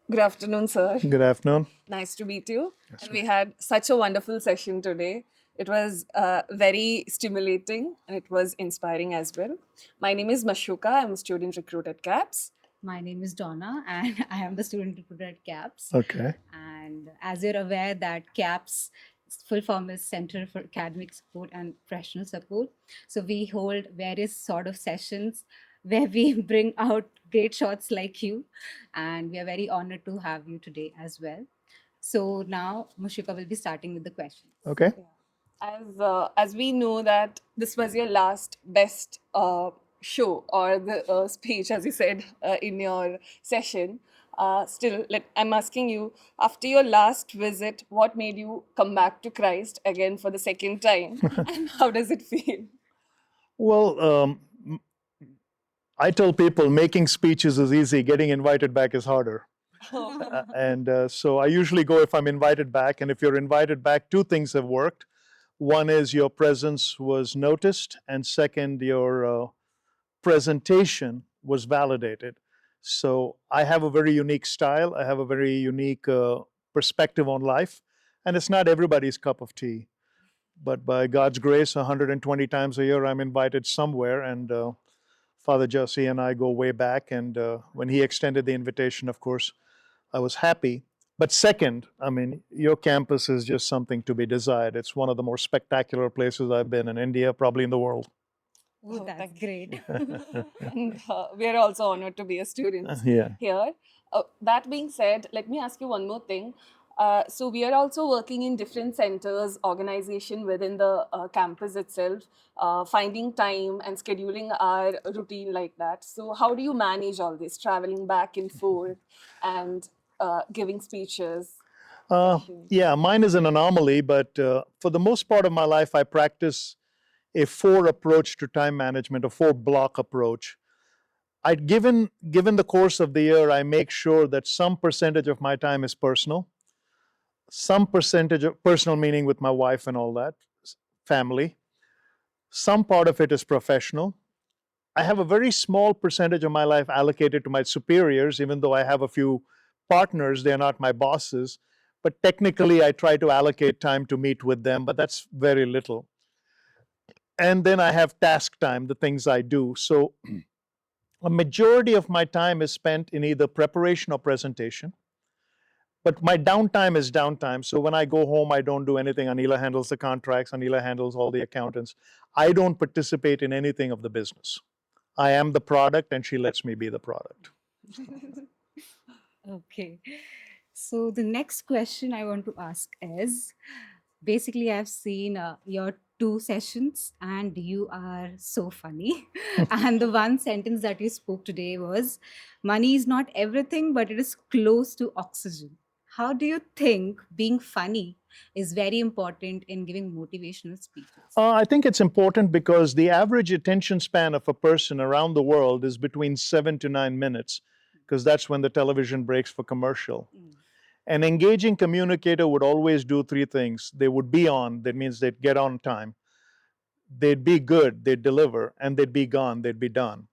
Good afternoon, sir. Good afternoon. Nice to meet you. Yes, And sir. we had such a wonderful session today. It was very stimulating and it was inspiring as well. My name is Mashuka. I'm a student recruit at CAPS. My name is Donna, and I am the student recruiter at CAPS. Okay. And as you're aware, that CAPS full form is Center for Academic Support and Professional Support. So we hold various sort of sessions where we bring out great shots like you, and we are very honored to have you today as well. So now Mushika will be starting with the questions. Okay. As we know that this was your last best show or the speech, as you said in your session. I'm asking you, after your last visit, what made you come back to Christ again for the second time, and how does it feel? Well, I tell people making speeches is easy, getting invited back is harder. And so I usually go if I'm invited back. And if you're invited back, two things have worked. One is your presence was noticed, and second, your presentation was validated. So I have a very unique style, I have a very unique perspective on life, and it's not everybody's cup of tea. But by God's grace, 120 times a year, I'm invited somewhere. And Father Jesse and I go way back. And when he extended the invitation, of course, I was happy. But second, I mean, your campus is just something to be desired. It's one of the more spectacular places I've been in India, probably in the world. Oh, that's Thank great. and we are also honored to be a student Yeah. here. That being said, let me ask you one more thing. So we are also working in different centers, organization within the campus itself, finding time and scheduling our routine like that. So how do you manage all this, traveling back and forth and giving speeches, Uh, sessions? yeah, mine is an anomaly, but for the most part of my life, I practice a four approach to time management, a four block approach. Given the course of the year, I make sure that some percentage of my time is personal, some percentage of personal meaning with my wife and all that, family. Some part of it is professional. I have a very small percentage of my life allocated to my superiors, even though I have a few partners, they're not my bosses. But technically, I try to allocate time to meet with them, but that's very little. And then I have task time, the things I do. So a majority of my time is spent in either preparation or presentation. But my downtime is downtime. So when I go home, I don't do anything. Anila handles the contracts, Anila handles all the accountants. I don't participate in anything of the business. I am the product, and she lets me be the product. Okay. So the next question I want to ask is basically, I've seen your two sessions and you are so funny. And the one sentence that you spoke today was money is not everything, but it is close to oxygen. How do you think being funny is very important in giving motivational speeches? I think it's important because the average attention span of a person around the world is between 7 to 9 minutes, because that's when the television breaks for commercial. An engaging communicator would always do three things. They would be on, that means they'd get on time. They'd be good, they'd deliver, and they'd be gone, they'd be done.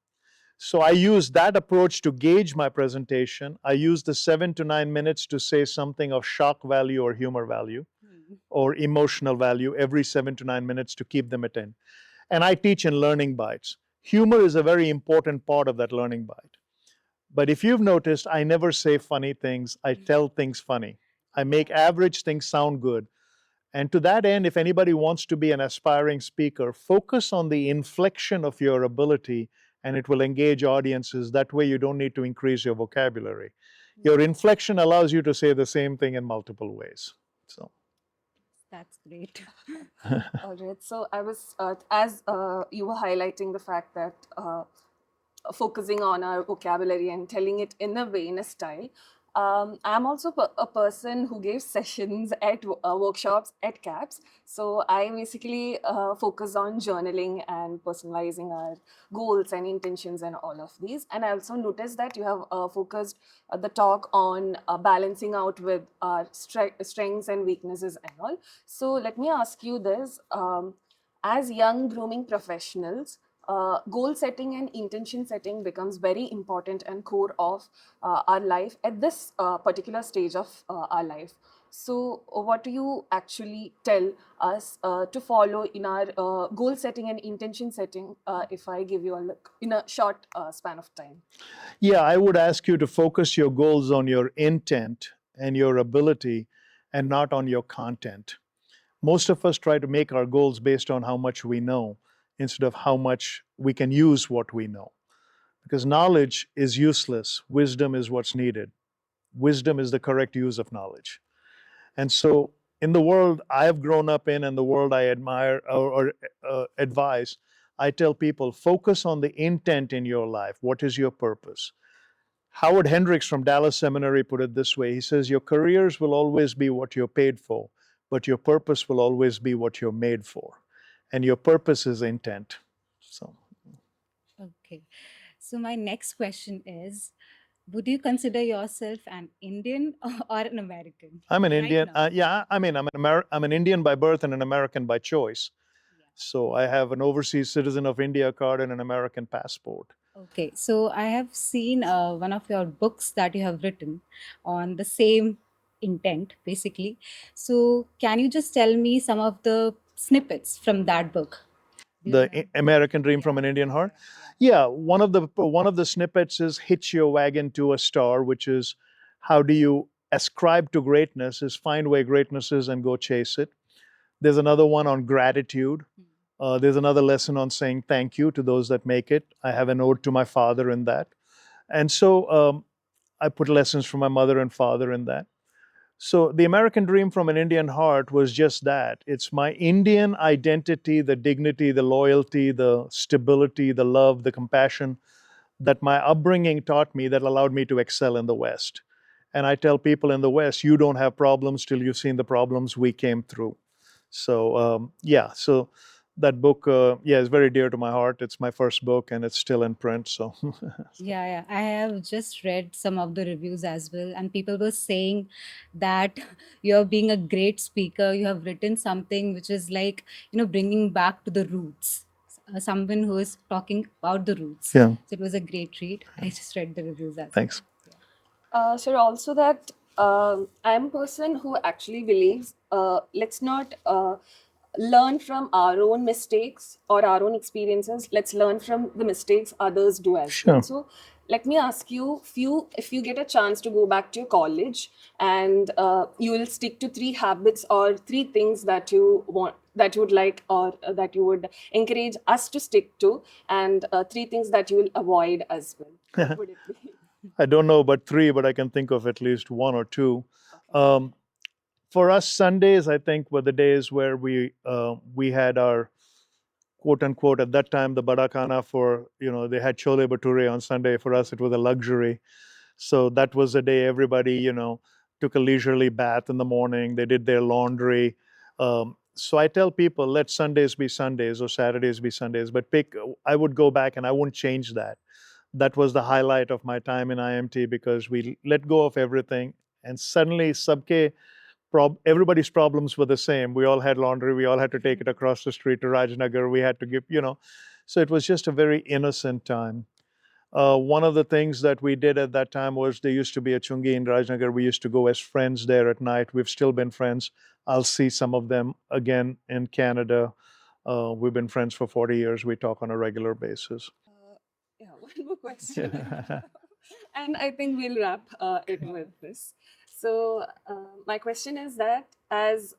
So I use that approach to gauge my presentation. I use the 7 to 9 minutes to say something of shock value or humor value or emotional value every 7 to 9 minutes to keep them attentive. And I teach in learning bites. Humor is a very important part of that learning bite. But if you've noticed, I never say funny things, I tell things funny. I make average things sound good. And to that end, if anybody wants to be an aspiring speaker, focus on the inflection of your ability and it will engage audiences. That way, you don't need to increase your vocabulary. Your inflection allows you to say the same thing in multiple ways. So, That's great. All right. So I was, as you were highlighting the fact that focusing on our vocabulary and telling it in a way, in a style. I'm also a person who gives sessions at workshops at CAPS. So I basically focus on journaling and personalizing our goals and intentions and all of these. And I also noticed that you have focused the talk on balancing out with our strengths and weaknesses and all. So let me ask you this. As young grooming professionals, goal setting and intention setting becomes very important and core of our life at this particular stage of our life. So, what do you actually tell us to follow in our goal setting and intention setting? If I give you a look in a short span of time. Yeah, I would ask you to focus your goals on your intent and your ability and not on your content. Most of us try to make our goals based on how much we know instead of how much we can use what we know. Because knowledge is useless, wisdom is what's needed. Wisdom is the correct use of knowledge. And so, in the world I've grown up in and the world I admire or advise, I tell people focus on the intent in your life. What is your purpose? Howard Hendricks from Dallas Seminary put it this way. He says, your careers will always be what you're paid for, but your purpose will always be what you're made for. And your purpose is intent. So, Okay. So my next question is, would you consider yourself an Indian or an American I'm an right Indian. now? Yeah, I mean, I'm an Indian by birth and an American by choice. Yeah. So I have an overseas citizen of India card and an American passport. Okay, so I have seen one of your books that you have written on the same intent, basically. So, can you just tell me some of the snippets from that book? Do you have? American Dream from Yeah, an Indian yeah, Heart. yeah. Yeah, one of the snippets is hitch your wagon to a star, which is how do you ascribe to greatness? Is find where greatness is and go chase it. There's another one on gratitude. Hmm. There's another lesson on saying thank you to those that make it. I have an ode to my father in that, and so I put lessons from my mother and father in that. So the American dream from an Indian heart was just that. It's my Indian identity, the dignity, the loyalty, the stability, the love, the compassion that my upbringing taught me that allowed me to excel in the West. And I tell people in the West, you don't have problems till you've seen the problems we came through. So, yeah, so that book, yeah, is very dear to my heart. It's my first book and it's still in print. So, Yeah, yeah. I have just read some of the reviews as well, and people were saying that you're being a great speaker. You have written something which is like, bringing back to the roots. Someone who is talking about the roots. yeah, So it was a great read. I just read the reviews as well. thanks. Yeah. Sir, also that I'm a person who actually believes let's not learn from our own mistakes or our own experiences. Let's learn from the mistakes others do as well. Sure. So let me ask you, if you get a chance to go back to your college and you will stick to 3 habits or 3 things that you want, that you would like, or that you would encourage us to stick to, and 3 things that you will avoid as well. What would it be? I don't know about three, but I can think of at least one or two. Okay. Um, for us, Sundays, I think, were the days where we had our quote unquote at that time the badakana for they had chole bhature on Sunday. For us, it was a luxury. So that was the day everybody took a leisurely bath in the morning. They did their laundry. So I tell people, let Sundays be Sundays or Saturdays be Sundays, but pick. I would go back and I wouldn't change that. That was the highlight of my time in IMT because we let go of everything and suddenly everybody's problems were the same. We all had laundry. We all had to take it across the street to Rajnagar. We had to give. So it was just a very innocent time. One of the things that we did at that time was there used to be a chungi in Rajnagar. We used to go as friends there at night. We've still been friends. I'll see some of them again in Canada. We've been friends for 40 years. We talk on a regular basis. Yeah, one more question. And I think we'll wrap it with this. So, my question is that as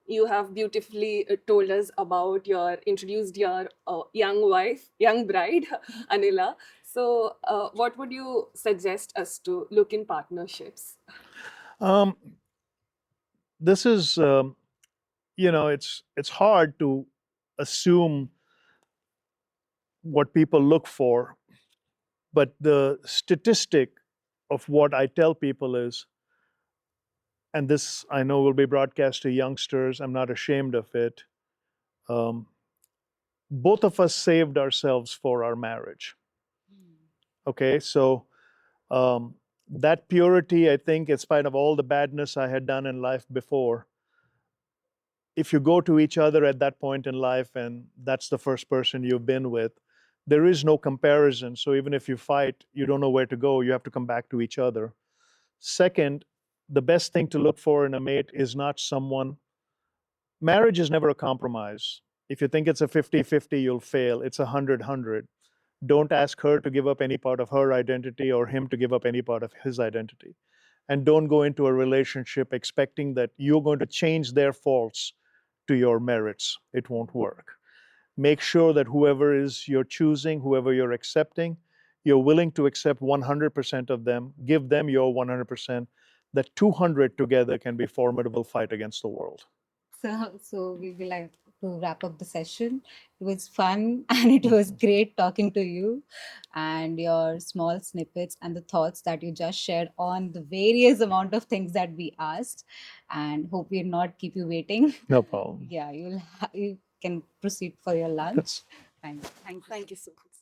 you have beautifully told us about introduced your young wife, young bride, Anila. So, what would you suggest us to look in partnerships? Um, this is, it's hard to assume what people look for, but the statistic of what I tell people is, and this I know will be broadcast to youngsters, I'm not ashamed of it. Um, both of us saved ourselves for our marriage. Okay, so um, that purity, I think, in spite of all the badness I had done in life before, if you go to each other at that point in life and that's the first person you've been with, there is no comparison. So even if you fight, you don't know where to go, you have to come back to each other. Second, the best thing to look for in a mate is not someone, marriage is never a compromise. If you think it's a 50-50, you'll fail. It's 100-100. Don't ask her to give up any part of her identity or him to give up any part of his identity. And don't go into a relationship expecting that you're going to change their faults to your merits. It won't work. Make sure that whoever is you're choosing, whoever you're accepting, you're willing to accept 100% of them, give them your 100%. That 200 together can be formidable fight against the world. So we will like to wrap up the session. It was fun and it was great talking to you, and your small snippets and the thoughts that you just shared on the various amount of things that we asked. And hope we'll not keep you waiting. No problem. Yeah, you can proceed for your lunch. Thanks. Thank you so much.